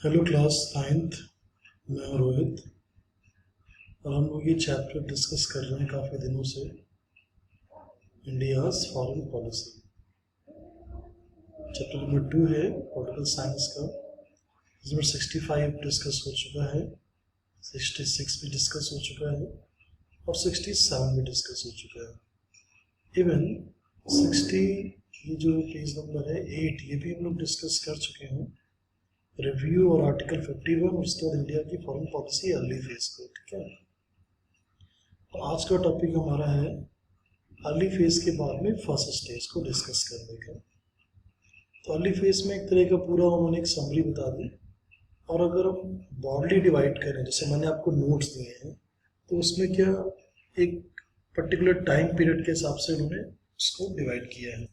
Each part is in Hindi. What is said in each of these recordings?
Hello class ninth. मैं हूं रोहित और हम लोग ये चैप्टर डिस्कस कर रहे हैं काफ़ी दिनों से, India's foreign policy. Chapter number 2 है पॉलिटिकल साइंस का। इसमें 65 डिस्कस हो चुका है, 66 भी डिस्कस हो चुका है और 67 भी डिस्कस हो चुका है। इवन 60 ये जो पेज नंबर है 8 ये भी हम लोग डिस्कस कर चुके हैं, रिव्यू और आर्टिकल 51 और उसके बाद इंडिया की फॉरेन पॉलिसी अर्ली फेज को। ठीक है, तो आज का टॉपिक हमारा है अर्ली फेज के बाद में फर्स्ट स्टेज को डिस्कस करने का। तो अर्ली फेज में एक तरह का पूरा उन्होंने एक समरी बता दी, और अगर हम ब्रॉडली डिवाइड करें जैसे मैंने आपको नोट्स दिए हैं, तो उसमें क्या एक पर्टिकुलर टाइम पीरियड के हिसाब से उन्होंने उसको डिवाइड किया है।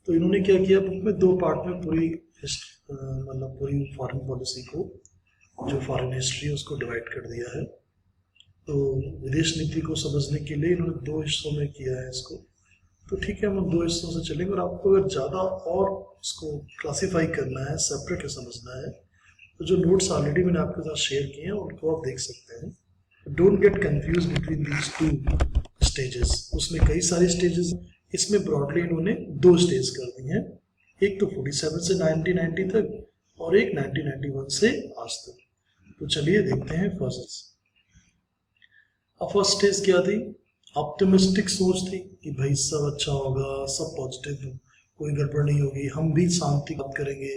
तो इन्होंने क्या किया, बुक में 2 पार्ट में पूरी मतलब पूरी फॉरेन पॉलिसी को, जो फॉरेन हिस्ट्री है उसको डिवाइड कर दिया है। तो विदेश नीति को समझने के लिए इन्होंने 2 हिस्सों में किया है इसको। तो ठीक है, हम 2 हिस्सों से चलेंगे, और आपको अगर ज़्यादा और उसको क्लासीफाई करना है, सेपरेट समझना है, तो जो नोट्स ऑलरेडी मैंने आपके साथ शेयर किए हैं उनको आप देख सकते हैं। Don't get confuse between these 2 stages. उसमें कई सारे स्टेजेस, इसमें ब्रॉडली इन्होंने 2 स्टेज कर दी हैं, एक तो 47 से 1990 तक और एक 1991 से आज तक। तो चलिए देखते हैं फर्स्ट। अब फर्स्ट स्टेज क्या थी? ऑप्टिमिस्टिक सोच थी कि भाई सब अच्छा होगा, सब पॉजिटिव, कोई गड़बड़ नहीं होगी, हम भी शांति की बात करेंगे,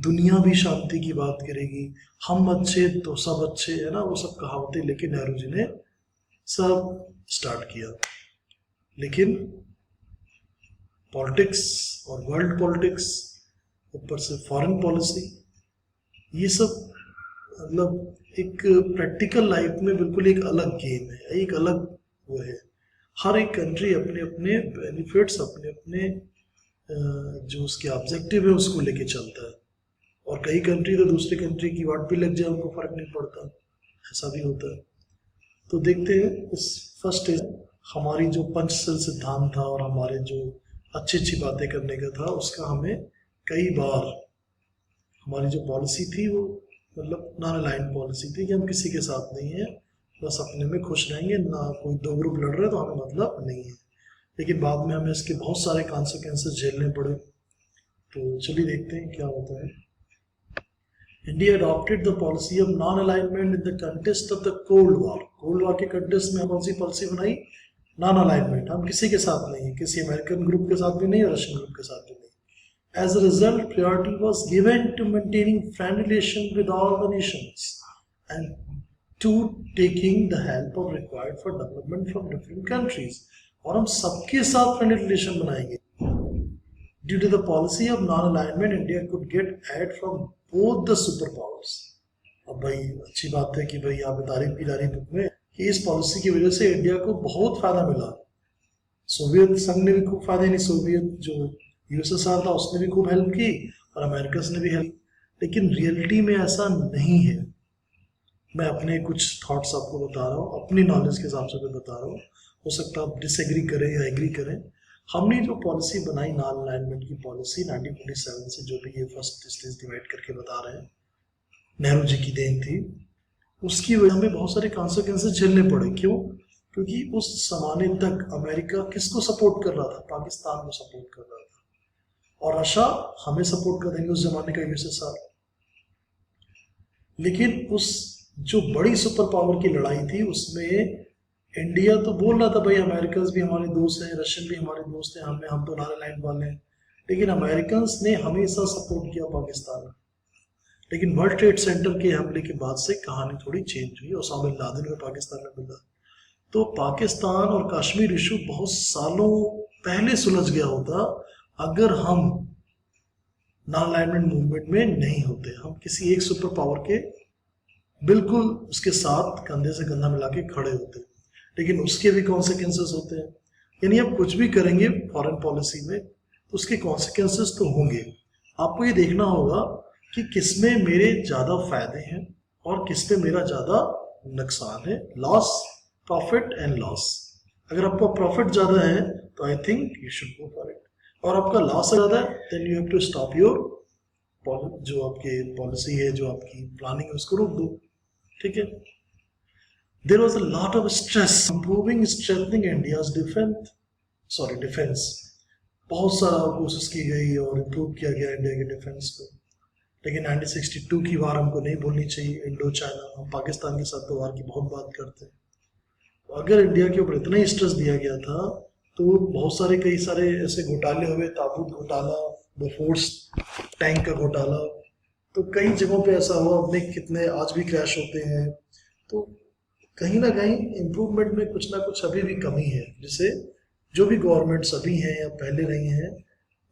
दुनिया भी शांति की बात करेगी, हम अच्छे तो सब अच्छे, है ना, वो सब कहावतें लेके नेहरू जी ने सब स्टार्ट किया। लेकिन पॉलिटिक्स और वर्ल्ड पॉलिटिक्स, ऊपर से फॉरेन पॉलिसी, ये सब मतलब एक प्रैक्टिकल लाइफ में बिल्कुल एक अलग गेम है, एक अलग वो है। हर एक कंट्री अपने अपने बेनिफिट्स, अपने अपने जो उसके ऑब्जेक्टिव है उसको लेके चलता है, और कई कंट्री तो दूसरी कंट्री की वाट भी लग जाए उनको फर्क नहीं पड़ता, ऐसा भी होता है। तो देखते हैं इस फर्स्ट स्टेज, हमारी जो पंचशील सिद्धांत था और हमारे जो अच्छी अच्छी बातें करने का था, उसका हमें कई बार हमारी जो पॉलिसी थी वो मतलब नॉन अलाइन पॉलिसी थी कि हम किसी के साथ नहीं है, बस अपने में खुश रहेंगे, ना कोई 2 ग्रुप लड़ रहे तो हमें मतलब नहीं है। लेकिन बाद में हमें इसके बहुत सारे कॉन्सिक्वेंसेस झेलने पड़े। तो चलिए देखते हैं क्या होता है। India adopted the policy of non alignment in the contest of the cold war. Cold war के कंटेस्ट में कौन सी पॉलिसी बनाई? नॉन अलाइनमेंट, हम किसी के साथ नहीं है, किसी अमेरिकन ग्रुप के साथ भी नहीं, रशियन ग्रुप के साथ भी नहीं। As a result, priority was given to maintaining friendly relations with all the nations and to taking the help of required for development from different countries. और हम सबके साथ फ्रेंडली रिलेशन बनाएंगे। Due to the policy of non-alignment, India could get aid from both the superpowers. अब भाई अच्छी बात है कि भाई यहाँ पे तारीफ की जा रही बुक में कि इस पॉलिसी की वजह से इंडिया को बहुत फायदा मिला। सोवियत संघ ने भी खूब फायदे, नहीं सोवियत जो यूएसएसआर था उसने भी खूब हेल्प की और अमेरिका ने भी हेल्प, लेकिन रियलिटी में ऐसा नहीं है। मैं अपने कुछ थॉट्स आपको बता रहा हूँ, अपनी नॉलेज के हिसाब से मैं बता रहा हूँ, हो सकता है आप डिसएग्री करें या एग्री करें। हमने जो पॉलिसी बनाई नॉन अलाइनमेंट की पॉलिसी 1947 से, जो भी ये फर्स्ट स्टेज डिवाइड करके बता रहे हैं, नेहरू जी की देन थी। उसकी वजह में बहुत सारे कॉन्सिक्वेंसेस झेलने पड़े। क्यों? क्योंकि उस जमाने तक अमेरिका किसको सपोर्ट कर रहा था? पाकिस्तान को सपोर्ट कर रहा था, और रशिया हमें सपोर्ट कर देंगे उस जमाने का यूएसएसआर। लेकिन उस जो बड़ी सुपर पावर की लड़ाई थी उसमें इंडिया तो बोल रहा था भाई अमेरिकन भी हमारे दोस्त हैं, रशियन भी हमारे दोस्त हैं, हम तो नॉन अलाइंड वाले हैं, लेकिन अमेरिकन ने हमेशा सपोर्ट किया पाकिस्तान। लेकिन वर्ल्ड ट्रेड सेंटर के हमले के बाद से कहानी थोड़ी चेंज हुई, ओसामा बिन लादेन को पाकिस्तान में मिला। तो पाकिस्तान और कश्मीर इशू बहुत सालों पहले सुलझ गया होता अगर हम नॉन अलाइनमेंट मूवमेंट में नहीं होते। हम किसी एक सुपर पावर के बिल्कुल उसके साथ कंधे से कंधा मिला के खड़े होते, लेकिन उसके भी कॉन्सिक्वेंसेस होते हैं। यानी आप कुछ भी करेंगे फॉरेन पॉलिसी में तो उसके कॉन्सिक्वेंसेस तो होंगे। आपको ये देखना होगा कि किसमें मेरे ज़्यादा फायदे हैं और किस में मेरा ज़्यादा नुकसान है, लॉस, प्रॉफिट एंड लॉस। अगर आपका प्रॉफिट ज़्यादा है तो I think you should go for it, और आपका लॉस ज़्यादा है then you have to stop your जो आपके पॉलिसी है, जो आपकी प्लानिंग है, उसको रोक दो, ठीक है। There was a lot of stress improving strengthening India's defence. बहुत सारा कोशिश की गई और इम्प्रूव किया गया इंडिया के डिफेंस को। लेकिन 1962 की वार हमको नहीं भूलनी चाहिए, इंडो चाइना। हम पाकिस्तान के साथ तो वार की बहुत बात करते हैं। अगर इंडिया के ऊपर इतना ही स्ट्रेस दिया गया था तो बहुत सारे कई सारे ऐसे घोटाले हुए, ताबूत घोटाला, बोफोर्स टैंक का घोटाला, तो कई जगहों पे ऐसा हुआ। अपने कितने आज भी क्रैश होते हैं। तो कहीं ना कहीं इम्प्रूवमेंट में कुछ ना कुछ अभी भी कमी है, जिसे जो भी गवर्नमेंट्स अभी हैं या पहले रही हैं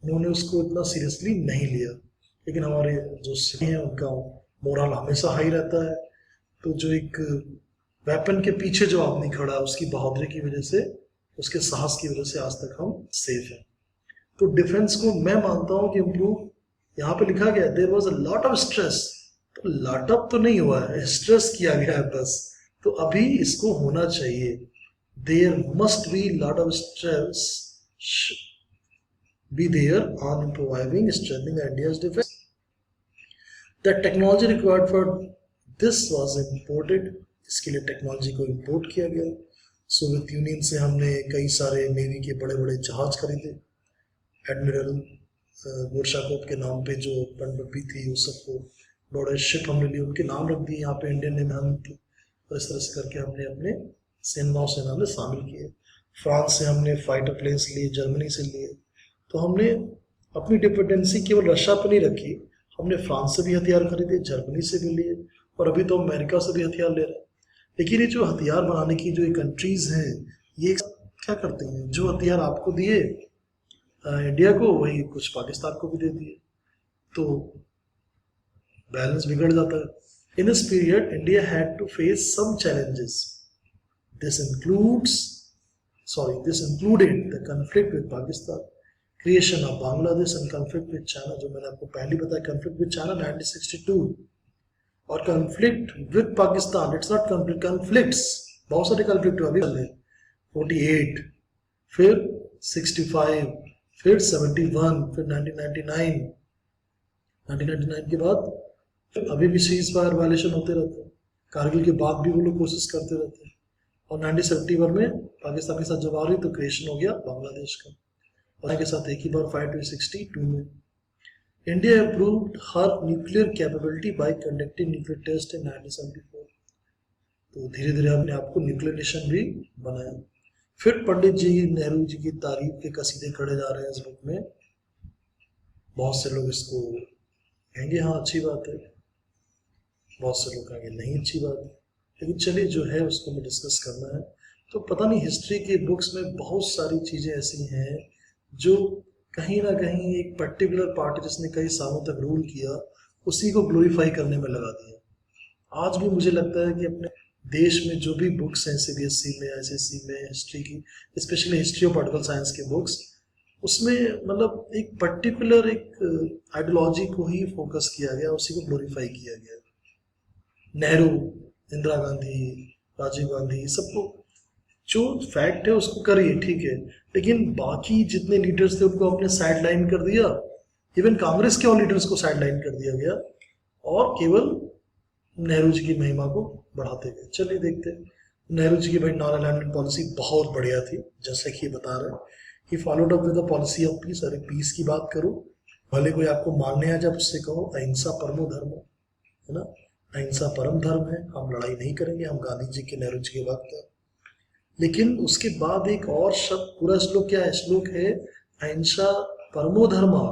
उन्होंने उसको इतना सीरियसली नहीं लिया। लेकिन हमारे जो सिटी हैं उनका मोरल हमेशा हाई रहता है। तो जो एक वेपन के पीछे जो आदमी खड़ा है उसकी बहादुरी की वजह से, उसके साहस की वजह से आज तक हम सेफ हैं। तो डिफेंस को मैं मानता हूं कि इम्प्रूव, यहाँ पे लिखा गया there was a lot of stress, तो लॉट अप तो नहीं हुआ है, स्ट्रेस किया गया है बस। तो अभी इसको होना चाहिए। There must be lot of stress be there on improving strengthening India's defense. The technology required for this was imported. इसके लिए टेक्नोलॉजी को इंपोर्ट किया गया। सोवियत यूनियन से हमने कई सारे नेवी के बड़े बड़े जहाज खरीदे। एडमिरल गोरशाकोव के नाम पे जो पनडुब्बी थी उस सबको बड़े शिप हमने लिए, उनके नाम रख दिए यहाँ पे इंडियन नेवी की। और इस तरह से करके हमने अपने नौसेना में शामिल किए। फ्रांस से हमने फाइटर प्लेन्स लिए, जर्मनी से लिए। तो हमने अपनी डिपेंडेंसी केवल रशिया पर नहीं रखी, हमने फ्रांस से भी हथियार खरीदे, जर्मनी से भी लिए, और अभी तो अमेरिका से भी हथियार ले रहे हैं। लेकिन ये जो हथियार बनाने की जो कंट्रीज हैं, ये क्या करते हैं, जो हथियार आपको दिए इंडिया को, वही कुछ पाकिस्तान को भी दे दिए, तो बैलेंस बिगड़ जाता है। In this period India had to face some challenges. This included the conflict with Pakistan, creation of Bangladesh and conflict with China, जो मैंने आपको पहले बताया, कॉन्फ्लिक्ट विद चाइना 1962, और conflict with Pakistan, it's not conflict, conflicts, बहुत सारे कॉन्फ्लिक्ट अभी चल रहे हैं। 48, फिर 65, फिर 71, फिर 1999 के बाद अभी भी सीज फायर वायलेशन होते रहते हैं। कारगिल के बाद भी वो लोग कोशिश करते रहते हैं। और 1971 में पाकिस्तान के साथ जब आ रही तो क्रिएशन हो गया बांग्लादेश का, और के साथ एक ही बार फाइट हुई 62 में। India improved her nuclear capability by conducting nuclear test in 1974। तो धीरे धीरे अपने आप को न्यूक्लियर नेशन भी बनाया। फिर पंडित जी नेहरू जी की तारीफ के कसीदे खड़े जा रहे हैं इस बुक में। बहुत से लोग इसको कहेंगे हाँ अच्छी बात है, बहुत से लोग कहेंगे नहीं अच्छी बात है, लेकिन चलिए जो है उसको हमें डिस्कस करना है। तो पता नहीं हिस्ट्री की बुक्स में बहुत सारी चीज़ें ऐसी हैं जो कहीं ना कहीं एक पर्टिकुलर पार्टी जिसने कई सालों तक रूल किया उसी को ग्लोरीफाई करने में लगा दिया। आज भी मुझे लगता है कि अपने देश में जो भी बुक्स हैं सीबीएसई में, एसएससी में, हिस्ट्री की, स्पेशली हिस्ट्री और पॉलिटिकल साइंस के बुक्स, उसमें मतलब एक पर्टिकुलर एक आइडियोलॉजी को ही फोकस किया गया, उसी को ग्लोरीफाई किया गया। नेहरू, इंदिरा गांधी, राजीव गांधी, सबको जो फैक्ट है उसको करिए, ठीक है, लेकिन बाकी जितने लीडर्स थे उनको आपने साइड लाइन कर दिया। इवन कांग्रेस के और लीडर्स को साइड लाइन कर दिया गया और केवल नेहरू जी की महिमा को बढ़ाते गए। चलिए देखते हैं। नेहरू जी की भाई नॉन अलाइनमेंट पॉलिसी बहुत बढ़िया थी, जैसे कि ये बता रहे हैं। He followed up with the policy of peace. अरे पीस की बात करो, भले कोई आपको मारने आ जाए उससे कहो अहिंसा परमो धर्म, है ना, अहिंसा परम धर्म है, हम लड़ाई नहीं करेंगे। हम गांधी जी के, नेहरू जी के वक्त है। लेकिन उसके बाद एक और शब्द, पूरा श्लोक क्या है, श्लोक है अहिंसा परमो धर्मा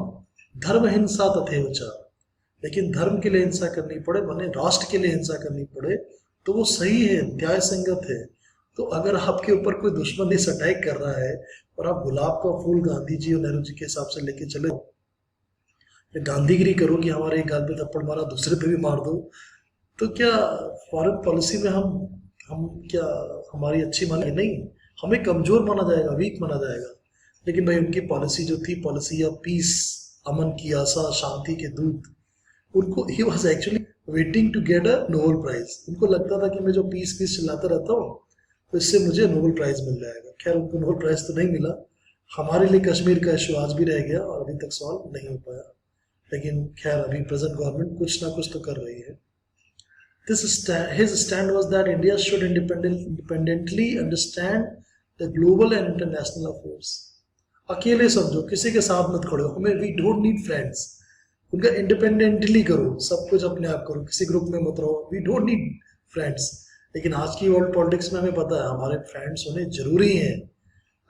धर्म हिंसा तथैव च। लेकिन धर्म के लिए हिंसा करनी पड़े, माने राष्ट्र के लिए हिंसा करनी पड़े, तो वो सही है, न्याय संगत है। तो अगर आपके ऊपर कोई दुश्मन इस अटैक कर रहा है और आप गुलाब का फूल गांधी जी और नेहरू जी के हिसाब से लेके चले, गांधीगिरी करो कि हमारे एक गाल पे थप्पड़ मारा दूसरे पे भी मार दो, तो क्या फॉरेन पॉलिसी में हम क्या हमारी अच्छी माने? नहीं, हमें कमजोर माना जाएगा, वीक माना जाएगा। लेकिन भाई उनकी पॉलिसी जो थी, पॉलिसी ऑफ पीस, अमन की आशा, शांति के दूत, उनको ही was actually waiting to get a Nobel prize. उनको लगता था कि मैं जो पीस पीस चिल्लाता रहता हूँ तो इससे मुझे नोबेल प्राइज मिल जाएगा। खैर उनको नोबेल प्राइज तो नहीं मिला। हमारे लिए कश्मीर का इशू आज भी रह गया और अभी तक सॉल्व नहीं हो पाया। लेकिन खैर अभी प्रेजेंट गवर्नमेंट कुछ ना कुछ तो कर रही है. His stand was that India should independently understand the global and international affairs. अकेले समझो, किसी के साथ मत खड़े हो, हमें वी डोंट नीड फ्रेंड्स. उनका इंडिपेंडेंटली करो, सब कुछ अपने आप करो, किसी ग्रुप में मत रहो. We don't need friends. लेकिन आज की वर्ल्ड पॉलिटिक्स में हमें पता है हमारे फ्रेंड्स होने जरूरी हैं.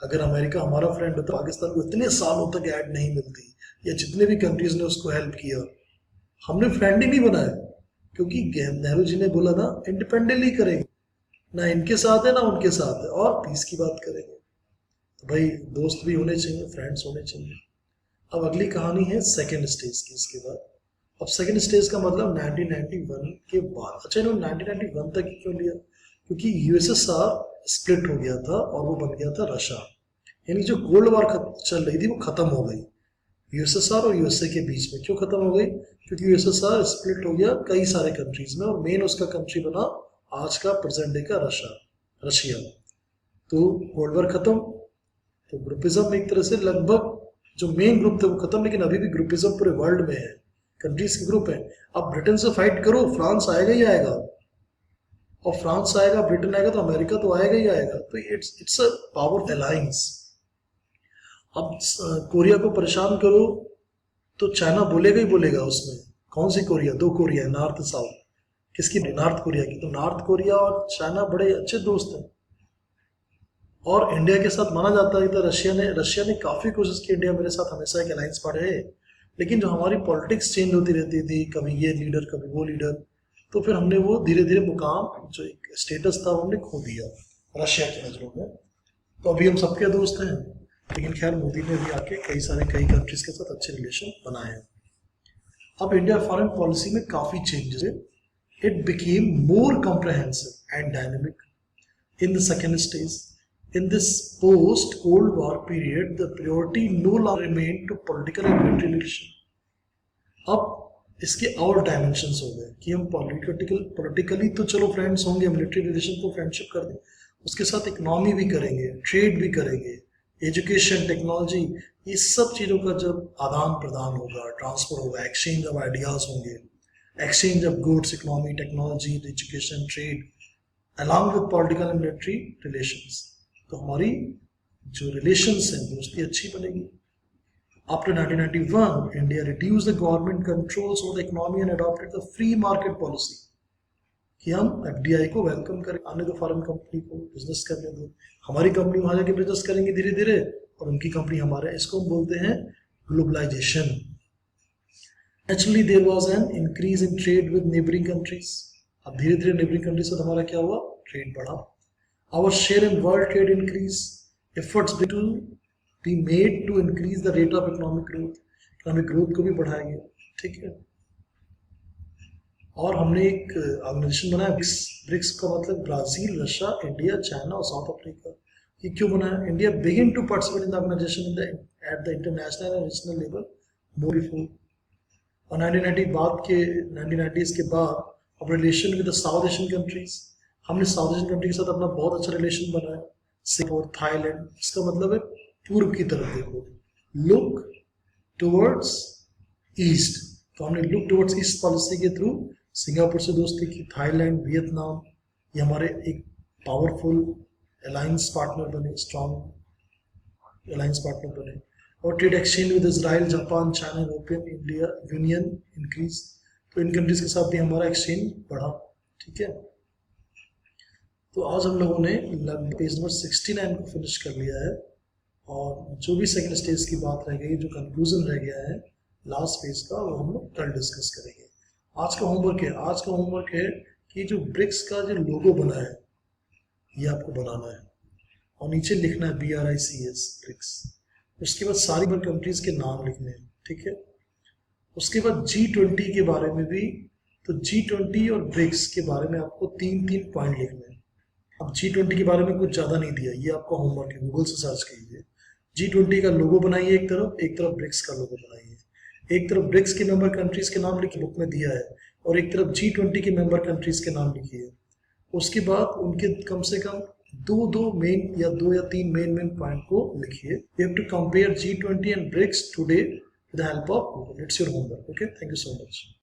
अगर अमेरिका हमारा फ्रेंड होता, पाकिस्तान को इतने सालों तक ऐड नहीं मिलती, या जितने भी कंट्रीज ने उसको हेल्प किया. हमने फ्रेंड ही नहीं बनाया, क्योंकि नेहरू जी ने बोला ना इंडिपेंडेंटली करेंगे, ना इनके साथ है ना उनके साथ है, और पीस की बात करेंगे. तो भाई दोस्त भी होने चाहिए, फ्रेंड्स होने चाहिए. अब अगली कहानी है सेकेंड स्टेज की. इसके बाद अब सेकेंड स्टेज का मतलब 1991 के बाद. अच्छा, इन्होंने 1991 तक क्यों लिया? क्योंकि यूएसएसआर स्प्लिट हो गया था और वो बन गया था रशिया. यानी जो कोल्ड वॉर चल रही थी वो खत्म हो गई यूएसएसआर और यूएसए के बीच में. क्यों खत्म हो गई? क्योंकि यूएसएसआर स्प्लिट हो गया कई सारे कंट्रीज में, और मेन उसका कंट्री बना आज का प्रेजेंट डे का रशिया. तो कोल्ड वॉर खत्म, तो ग्रुपिज्म एक तरह से लगभग जो मेन ग्रुप थे वो खत्म. लेकिन अभी भी ग्रुपिज्म पूरे वर्ल्ड में है, कंट्रीज के ग्रुप है. अब ब्रिटेन से फाइट करो, फ्रांस आएगा ही आएगा, और फ्रांस आएगा, ब्रिटेन आएगा, तो अमेरिका तो आएगा ही आएगा. तो इट्स अ पावरफुल अलायंस. अब कोरिया को परेशान करो तो चाइना बोलेगा ही बोलेगा. उसमें कौन सी कोरिया? दो कोरिया है, नॉर्थ साउथ. किसकी? नॉर्थ कोरिया की. तो नॉर्थ कोरिया और चाइना बड़े अच्छे दोस्त हैं, और इंडिया के साथ माना जाता है. तो रशिया ने काफी कोशिश की इंडिया मेरे साथ हमेशा एक अलायंस पार्टनर है. लेकिन जो हमारी पॉलिटिक्स चेंज होती रहती थी, कभी ये लीडर कभी वो लीडर, तो फिर हमने वो धीरे धीरे मुकाम, जो एक स्टेटस था, हमने खो दिया रशिया की नजरों में. तो अभी हम सबके दोस्त हैं. लेकिन खैर मोदी ने भी आके कई कंट्रीज के साथ अच्छे रिलेशन बनाए हैं. अब इंडिया फॉरेन पॉलिसी में काफी चेंजेस है. It became more comprehensive and dynamic in the second stage. In this post-Cold War period, the priority no longer remained to political and military relation. अब इसके और डायमेंशंस हो गए कि हम पॉलिटिकली तो चलो फ्रेंड्स होंगे, मिलिट्री रिलेशन तो फ्रेंडशिप कर दें, उसके साथ इकोनॉमी भी करेंगे, ट्रेड भी करेंगे, एजुकेशन, टेक्नोलॉजी, ये सब चीज़ों का जब आदान प्रदान होगा, ट्रांसफर होगा, एक्सचेंज ऑफ आइडियाज होंगे, exchange of goods, economy, technology, education, trade, along with political and military relations, तो हमारी जो रिलेशंस हैं दोस्ती अच्छी बनेगी. After 1991, India reduce the government controls over the economy and adopted the free market policy, कि हम एफडीआई को वेलकम करें, आने दो फॉरेन कंपनी को बिजनेस करने दो, हमारी कंपनी वहां जाके बिजनेस करेंगी धीरे धीरे, और उनकी कंपनी हमारे. इसको हम बोलते हैं globalisation. Actually there was an increase in trade with neighbouring countries. अब धीरे धीरे नेबरिंग कंट्रीज से हमारा क्या हुआ? ट्रेड बढ़ा. Our share in world trade increase. Efforts to be made to increase the rate of economic growth. Economic growth को भी बढ़ाएंगे, ठीक है. और हमने एक ऑर्गेनाइजेशन बनाया ब्रिक्स का मतलब ब्राजील, रशिया, इंडिया, चाइना और साउथ अफ्रीका. ये क्यों बनाया? India begin to participate in the organisation at the international and regional level more before. और 1990s के बाद अब relation with the South Asian countries, हमने साउथ एशियन कंट्री के साथ अपना बहुत अच्छा रिलेशन बनाया. सिंगापुर, थाईलैंड, इसका मतलब है पूर्व की तरफ देखो, लुक टुवर्ड्स ईस्ट. तो हमने लुक टुवर्ड्स ईस्ट पॉलिसी के थ्रू सिंगापुर से दोस्ती की, थाईलैंड, वियतनाम, ये हमारे एक पावरफुल अलायंस पार्टनर बने, स्ट्रॉन्ग अलायंस पार्टनर बने. और trade exchange with Israel, Japan, China, European union increase. तो इन कंट्रीज के साथ भी हमारा एक्सचेंज बढ़ा, ठीक है. तो आज हम लोगों ने पेज नंबर 69 को फिनिश कर लिया है, और जो भी सेकंड स्टेज की बात रह गई, जो कंक्लूजन रह गया है लास्ट पेज का, वो हम लोग कल डिस्कस करेंगे. आज का होमवर्क है कि जो ब्रिक्स का जो लोगो बना है ये आपको बनाना है, और नीचे लिखना है BRICS ब्रिक्स. उसके बाद सारी कंट्रीज के नाम लिखने हैं, ठीक है. उसके बाद G20 के बारे में भी, तो G20 और ब्रिक्स के बारे में आपको 3 पॉइंट लिखने हैं. अब G20 के बारे में कुछ ज़्यादा नहीं दिया, ये आपका होमवर्क है, गूगल से सर्च कीजिए. G20 का लोगो बनाइए एक तरफ ब्रिक्स का लोगो बनाइए. एक तरफ ब्रिक्स के मेंबर कंट्रीज के नाम लिखिए, बुक में दिया है, और एक तरफ G20 के मेंबर कंट्रीज के नाम लिखिए. उसके बाद उनके कम से कम दो मेन या 2 या 3 मेन पॉइंट को लिखिए. You have to compare G20 and BRICS today with the help of Google. It's your homework. Okay, thank you so much.